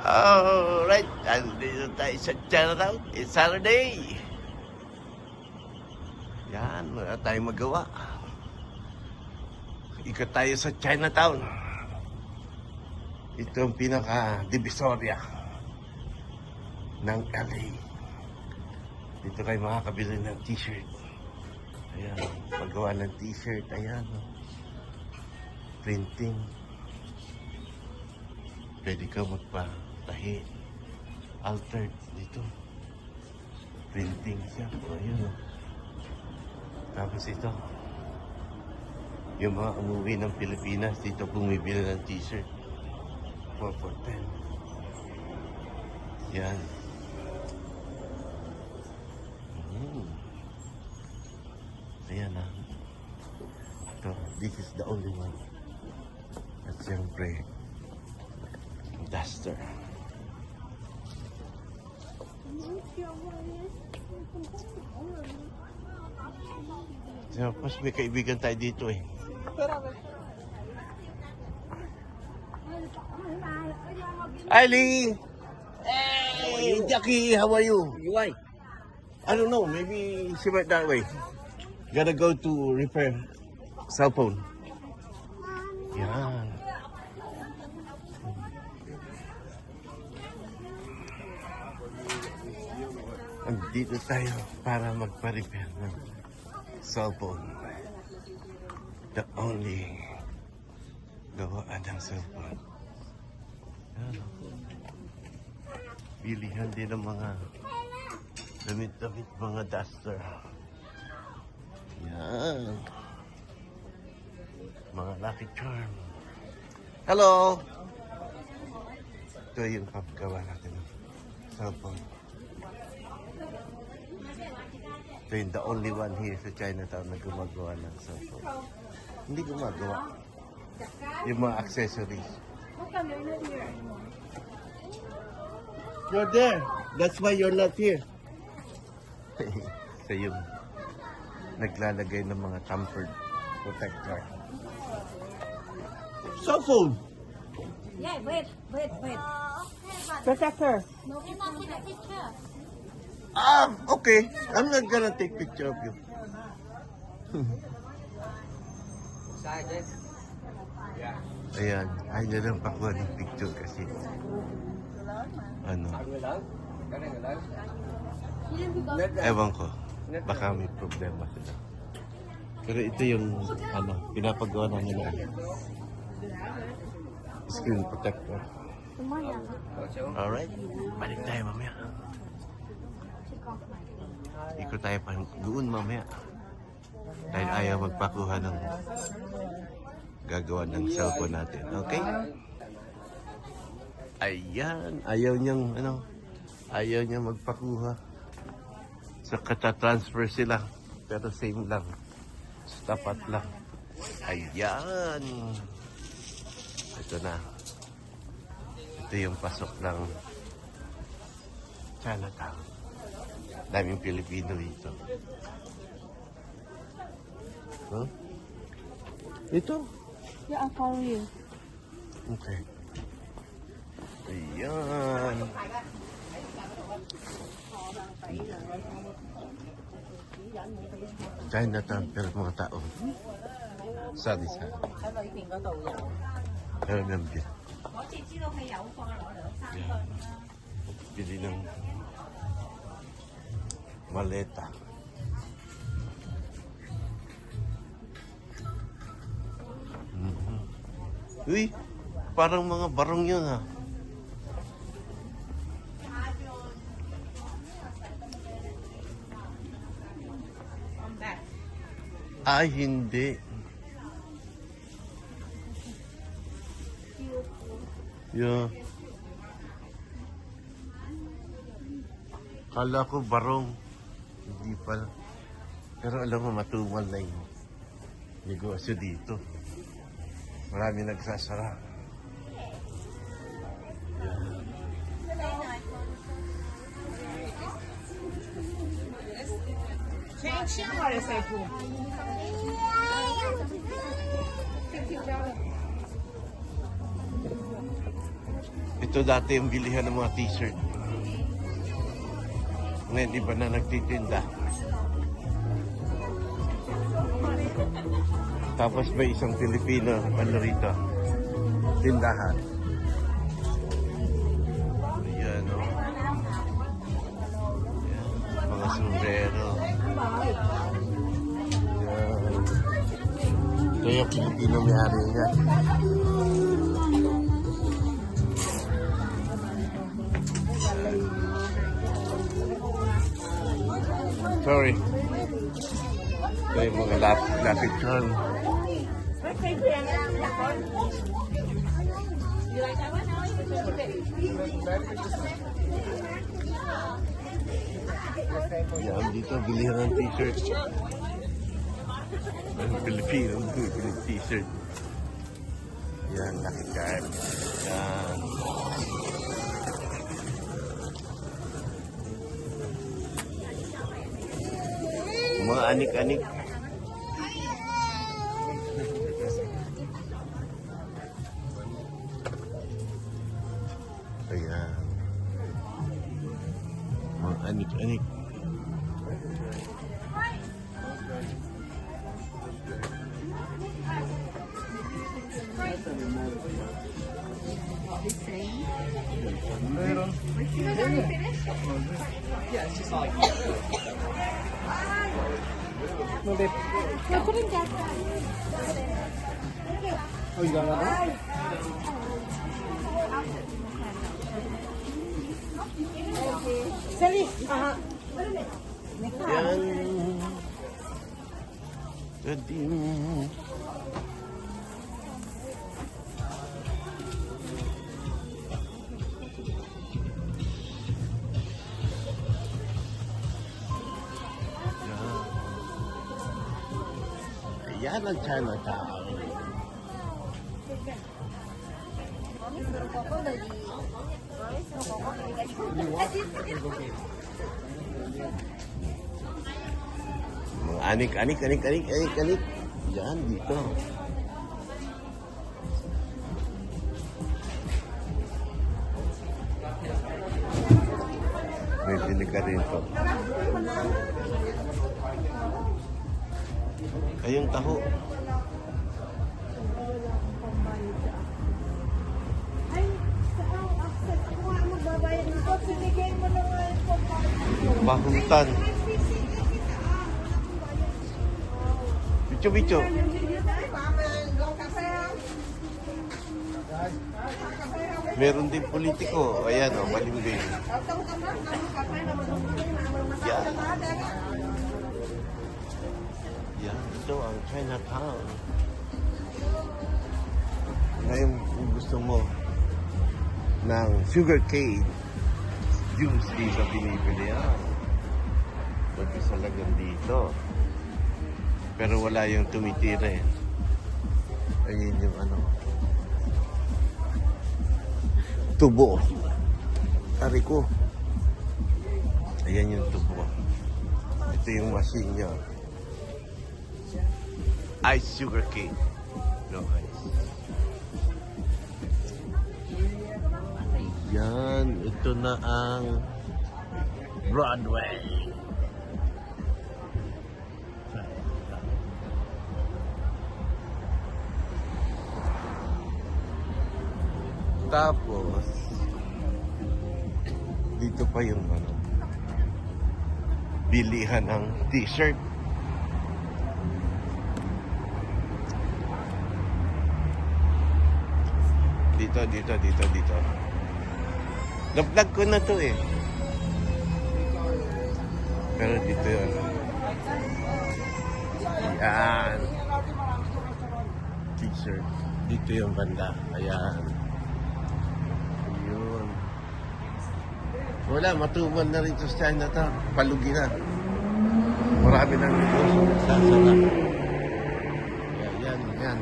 Alright, andito tayo sa Chinatown. It's Saturday. Yan, wala tayong magawa. Ikot tayo sa Chinatown. Ito ang pinaka-divisoria ng LA. Dito kayo makakabili ng t-shirt. Ayan, paggawa ng t-shirt. Ayan, printing. Pwede ka magpatahi. Altered dito. Printing siya. Ayan, tapos ito, yung mga umuwi ng Pilipinas, dito bumibili ng t-shirt. 4 for 10. Yan. Ayan na. Ito, this is the only one. At siyempre, duster. Tapos may kaibigan tayo dito eh. Eileen! Hey, Jackie, how are you? Why? I don't know, maybe she went that way. Gotta go to repair cell phone. Yan. Andito tayo para magpa-repair ng cellphone. The only gawaan ng cellphone. Bilihan din ng mga damit-damit, mga duster. Yan. Mga Lucky Charm. Hello! Ito yung paggawa natin ng cellphone. Ito yung the only one here sa Chinatown na gumagawa ng cellphone. Hindi gumagawa. Yung mga accessories. You're there. That's why you're not here. Sa yung naglalagay ng mga tampered protector. Cellphone! Yeah, wait. Protector. No, you not take a picture. Okay. I'm not gonna take picture of you. Ayan, ayaw niya lang pakuha ng picture kasi ano, ewan ko, baka may problema sila. Pero ito yung ano, pinapagawa namin na screen protector. Alright, balik tayo mamaya. Ikot tayo pa doon mamaya. Dahil ayaw magpakuha ng gagawa ng cellphone natin. Okay? Ayan. Ayaw niyang, ayaw niyang magpakuha. So, kata-transfer sila. Pero same lang. Tapat lang. Ayan. Ito na. Ito yung pasok ng Chinatown. Daming Pilipino dito. Huh? Ito? Yeah, I'll follow you. Okay. Ayan. Chinatown, pero mga tao. Sari-sari. Pero nambili. Ayan. Bili ng maleta. Uy, parang mga barong yun ha. Ay, hindi. Yeah. Kala ko barong. Hindi pala. Pero alam mo, matumal na yung negosyo dito. Marami nagsasara. Dito dati yung bilihan ng mga t-shirt. Ngayon, iba na nagtitinda. Tapos may isang Pilipino, ano rito, tindahan. Ayan, o. Ayan, mga sombrero. Ayan. Ito yung Pilipino may-ari niya. Sorry. Ito yung mga lapit charm. Yan, dito bilihan ng t-shirt. Ang Pilipino, t-shirt. Yan, Lucky Charm. Yan. Mga anik-anik. Ayan. Mga anik-anik. Yan. Gading. Yan ang Chinatown. Mga anik. Yan, dito. May siliga rito. Ay, yung taho. Bahuntan. Bicho. Meron din politiko. Ayan, o, malimbing. Yan. Yan, ito ang Chinatown. Ngayon, kung gusto mo ng sugarcane juice, dito binibili yan. Mag-isa lang yan dito. Pero wala yung tumitire. Ayun yung ano. Tubo. Tariko. Ayan yung tubo. Ito yung machine niya. Ice sugar cane. No ice. Yan. Ito na ang Broadway. Tapos, dito pa yung ano, bilihan ng t-shirt. Dito. Na-vlog ko na to eh. Pero dito yun. Yan. T-shirt. Dito yung banda. Ayan. Ayun. Wala, matumal na rin sa Chinatown. Palugi na. Marami nang negosyo nagsasara. Yan.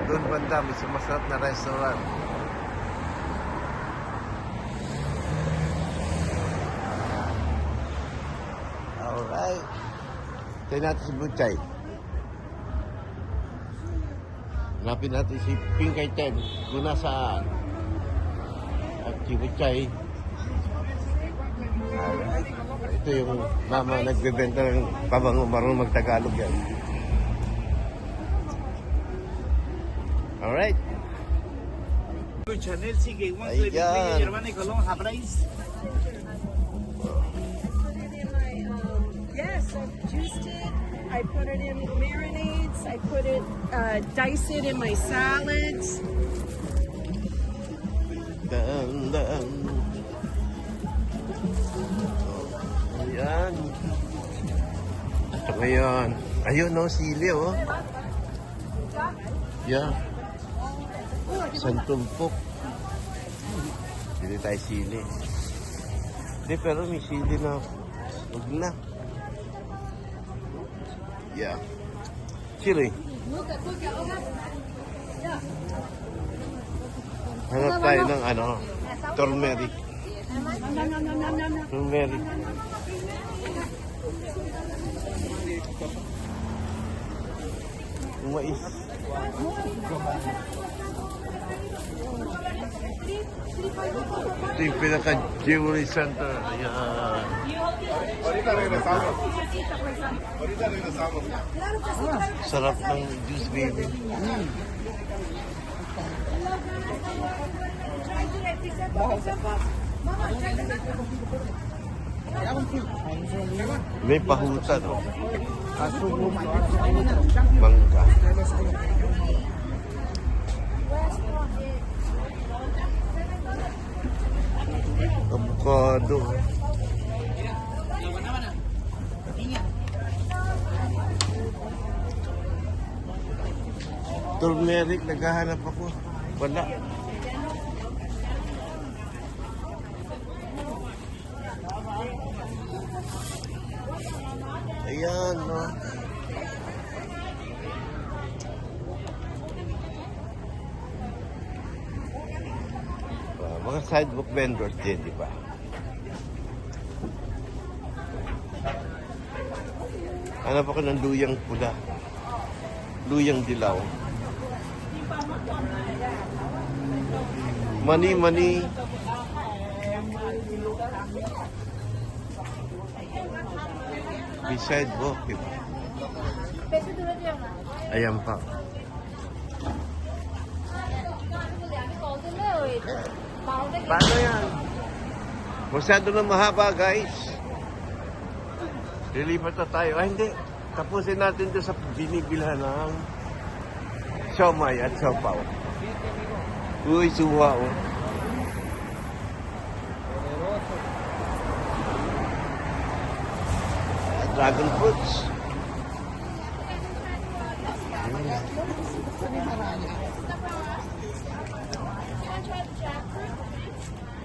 Doon banda, may sumasarap na restaurant. Alright. Tayo natin si Butchay. Hanapin natin si Pinkay Ted kung nasaan. At Chibuchay. Alright. Ito yung mama nagbebenta ng pabango. Marunong mag-Tagalog yan. Alright. Chanel sigue igual que Ayan. mi hermana y Colón Habrais. Yes, I've juiced it. I put it in marinades. I put it, dice it in my salads. Daan. Ayan. Ito ngayon. Ayun, no, sili, oh. Yeah. Santumpok. Hindi tayo sili. Hindi, pero may sili na. Huwag na. Yeah. Chili. Hanap tayo ng ano, turmeric. Turmeric. Yung mais. Ito yung pinaka-jewelry center. Ayan. Sarap ng juice, baby. May pahuta, no? Mangga. Avocado. Turmeric, naghahanap ako. Wala. Ayan, no? Mga sidewalk vendors din, di ba? Hanap ako ng luyang pula. Luyang dilaw. Mani. May sidewalk, di ba? Ayan pa. Paano yan? Masyado na mahaba, guys. Lilipat na tayo. Ay, hindi. Tapusin natin doon sa binibilhan ng siomay at siopaw. Uy, suwa, oh. Dragon fruits.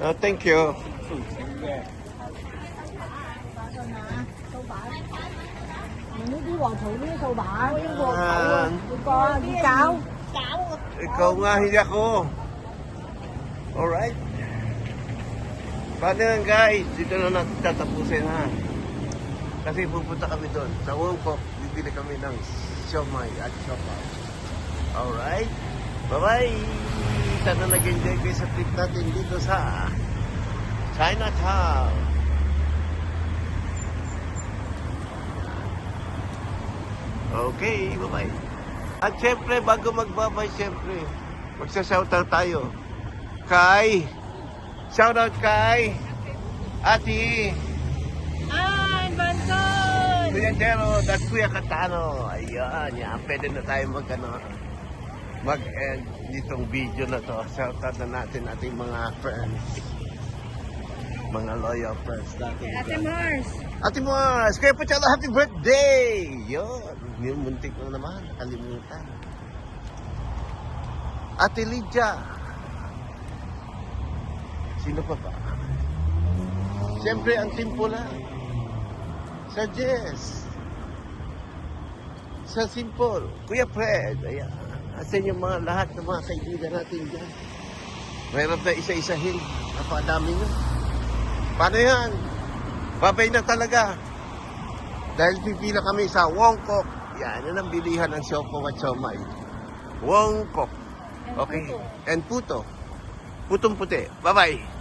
Oh, thank you. Ikaw nga, hindi ako. Alright. Paano yan, guys? Dito na natin tatapusin, ha? Kasi pupunta kami doon. Sa Wongkok, bibili kami ng siomay at siopaw. Alright. Bye-bye. Sana nag-enjoy kayo sa trip natin dito sa Chinatown. Okay, bye-bye. At syempre, bago magbabay, syempre, magsa-shoutout tayo. Shoutout kay Ati Banton! Kuya Jero at Kuya Katano. Ayan, yan. Pwede na tayo mag-end nitong video na to. Shoutout na natin ating mga friends. Mga loyal friends natin. Ate Mars! Kaya po siya happy birthday! Yun. Yung muntik mo naman. Nakalimutan. Ate Lydia. Sino pa ba? Siyempre, ang Simple. Sa Jess. Sa Simple. Kuya Fred. Ayan. Asan yung mga lahat ng mga kaibigan natin dyan. Mayroon na isa-isahin. Napakadami nyo. Paano yan? Babay na talaga. Dahil pipila kami sa Wongkok. Yan ang bilihan ng siopaw at siomay. Wongkok. And Okay. puto. And puto. Putong puti. Bye-bye.